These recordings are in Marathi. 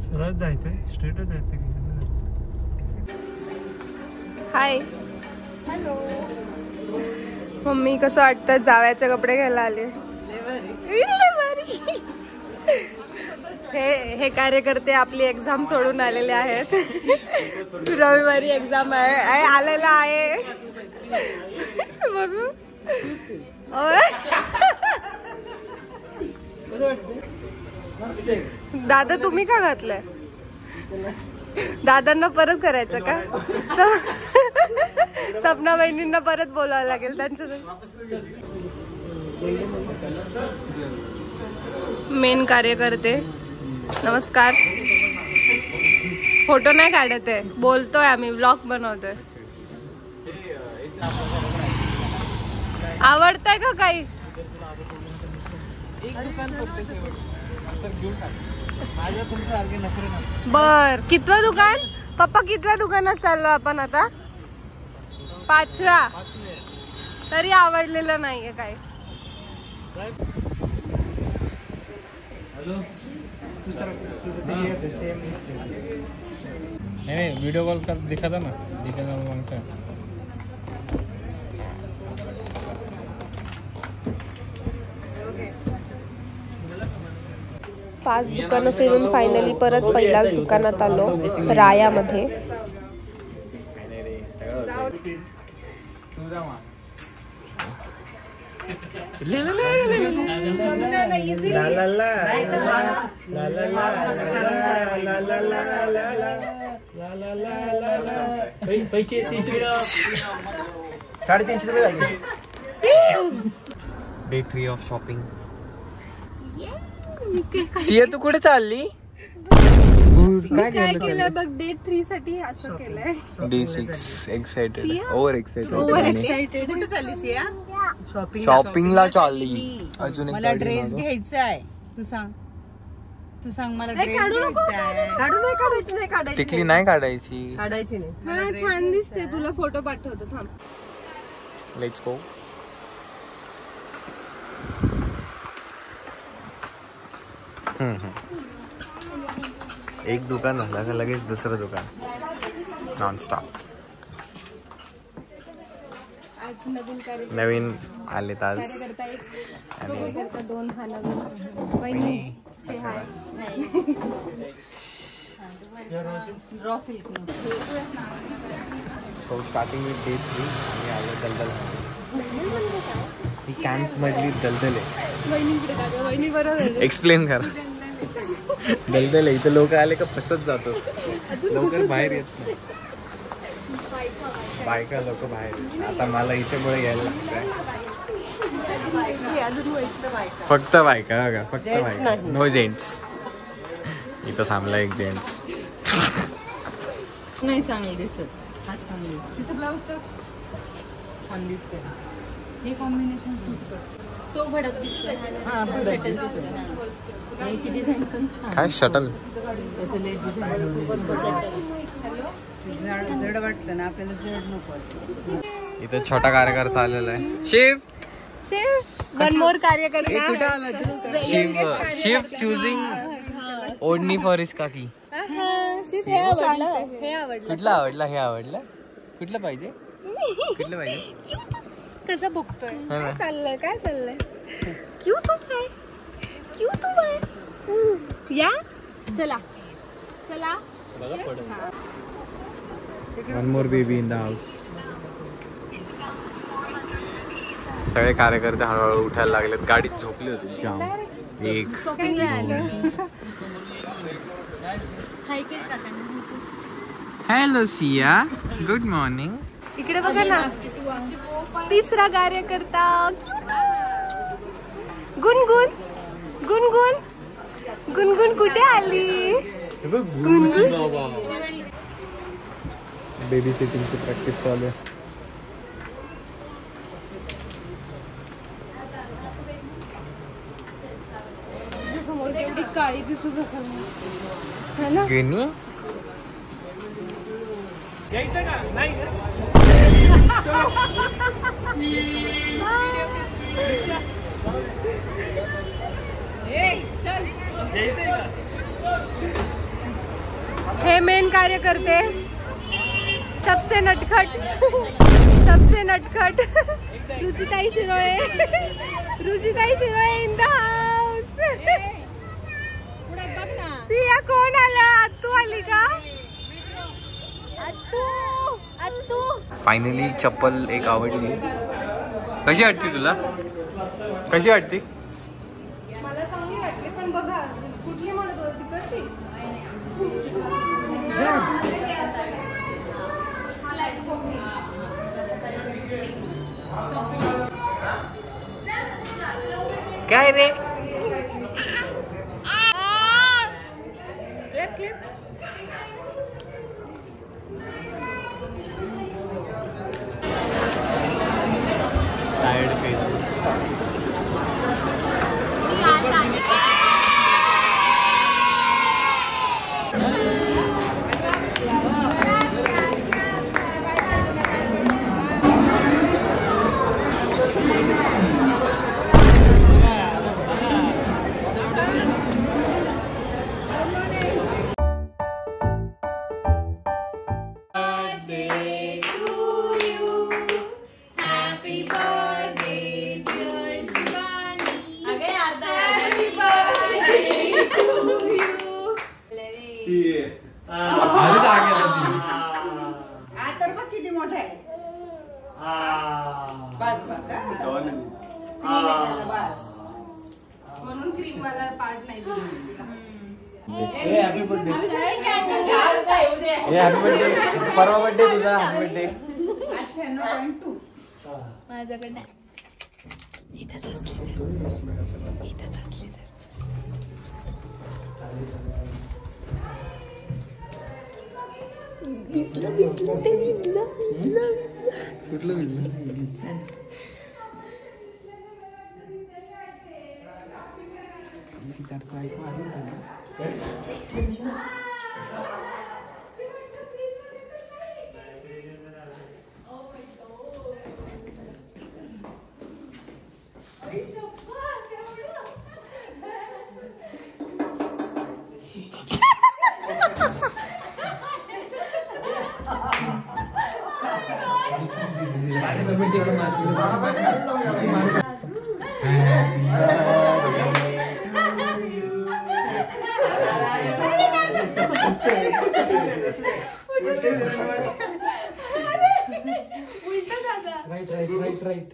सरळ जायचंय, स्ट्रेटच जायचंय. हाय. हॅलो. मम्मी कसं वाटतं? जावयाचे कपडे घ्यायला आले. हे कार्यकर्ते आपली एक्झाम सोडून आलेले आहेत. रविवारी एक्झाम आहे, आलेला आहे. बघू. दादा तुम्ही का घातलंय? दादांना परत करायचं का? सपना बहिणींना परत बोलावं लागेल त्यांचं. मेन कार्यकर्ते नमस्कार. फोटो नाही काढत आहे, बोलतोय आम्ही, व्लॉग बनवतोय. आवडतंय का काही? बर. कितवं दुकान पप्पा? कितव्या दुकानात चाललो आपण आता? 5व्या. तरी आवडलेलं नाहीये काय. वीडियो कॉल कर दिखाता ना, दिखाता मांगता. 5 दुकानं फिरून फायनली परत पहिल्याच दुकानात आलो, रायामध्ये. पैसे 350 रुपये लागले. Day 3 of shopping. सिया तू कुठे चालली? काय केलं बघ? डे 3 साठी असं केलंय. Day 6 excited, over excited. कुठे चालली सिया? शॉपिंगला चालली. अजून मला ड्रेस घ्यायचा आहे. तू सांग मला ड्रेस घ्यायचा आहे. काढायची टिकली नाही काढायची. हा छान दिसते. तुला फोटो पाठवतो थांब. Let's go. एक दुकान झालं का लगेच दुसरं दुकान, नॉनस्टॉप. नवीन आले ताज आणि 2 हा नवीन. वहिनी से हाय. सो स्टार्टिंग विथ डे 3 आणि आलं दलदल. ही कॅम्प मधली दलदल आहे. एक्सप्लेन करा. दलदल आहे इथं. लोक आले का फसत जातो, लवकर बाहेर येत नाही. बायका लोक बाहेर. आता मला इथेमुळे यायला लागतंय. फक्त बायका बघा, फक्त बायका, नो जेंट्स. इथं थांबला एक जेंट्स. नाही चांगलं दिसत. हा छान दिसत. तिचं ब्लाऊज छान दिसते. हे कॉम्बिनेशन सूट करतं. तो भडक दिसतोय. सेटल दिसतं. याची डिझाईन पण छान. काय शटल? त्याचं लेट डिझाईन जड वाटतं ना आपल्याला, जड नको. इथं छोटा कार्यकर्ता आलेला आहे. शिव वन मोर कार्यकर्ता. कुठे आला तू? शिव चुझिंग ओढणी फॉर इस काकी. हे आवडलं. कुठला आवडला? हे आवडलं. कुठलं पाहिजे? कुठलं पाहिजे? कसं बघतोय? काय चाललंय? क्यू तू बाय. या चला. One more baby in the house. सगळे कार्यकर्ते हळूहळू उठायला लागलेत. गाडीत झोपले होते जाम. एक हॅलो सिया, गुड मॉर्निंग. इकडे बघा ना, तिसरा कार्यकर्ता गुनगुन कुठे आली? बेबी सिटिंगची प्रॅक्टिस चालू आहे. समोर एवढी काळी दिसत असेल ना. गिनी यायचं का? नाही चल. हे मेन कार्य करते सबसे नटखट सबसे नटखट Ruchitai Shirole in the house. Siya कोण आला? आत्तू आली का? आत्तू फायनली चप्पल एक आवडली. कशी वाटते तुला? कशी वाटते? मला चांगली वाटली पण बघा कुठली म्हणत होती तिकडची. काय रे? Tired faces. किती मोठा आहे. बस बस म्हणून क्रीम वाला पार्ट नाही दिला. Happy birthday. परवा बर्थडे तुझा. Happy birthday. 98.2 माझ्याकडे इथंच असली तर कुठलं भिजलं? चर्चा ऐकू आली ना. Right.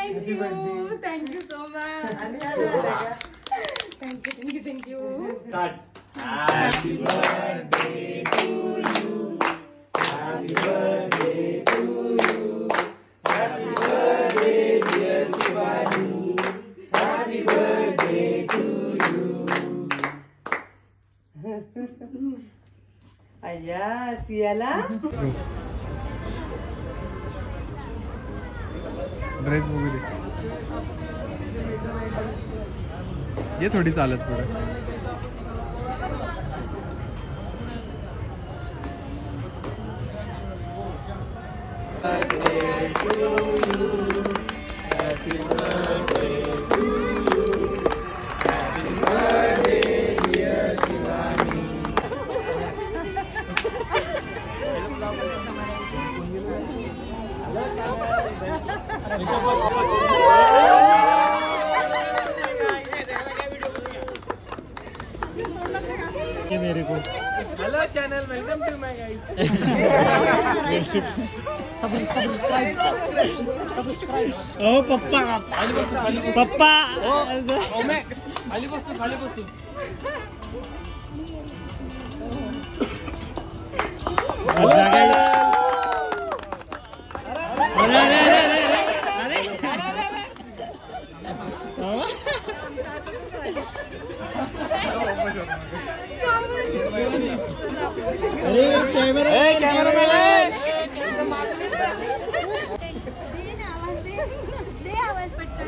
Happy birthday. Thank you so much. Thank you. Start. Happy birthday to you. Happy birthday to you. Happy birthday dear Shivani. Happy birthday to you. अय्या सियाला ड्रेस बघू दे. ये थोडी चालत पुढे. मेरे को Hello channel, welcome to my guys. ओ पप्पा पप्पा ओमे खाली बसू आवाज पटकन.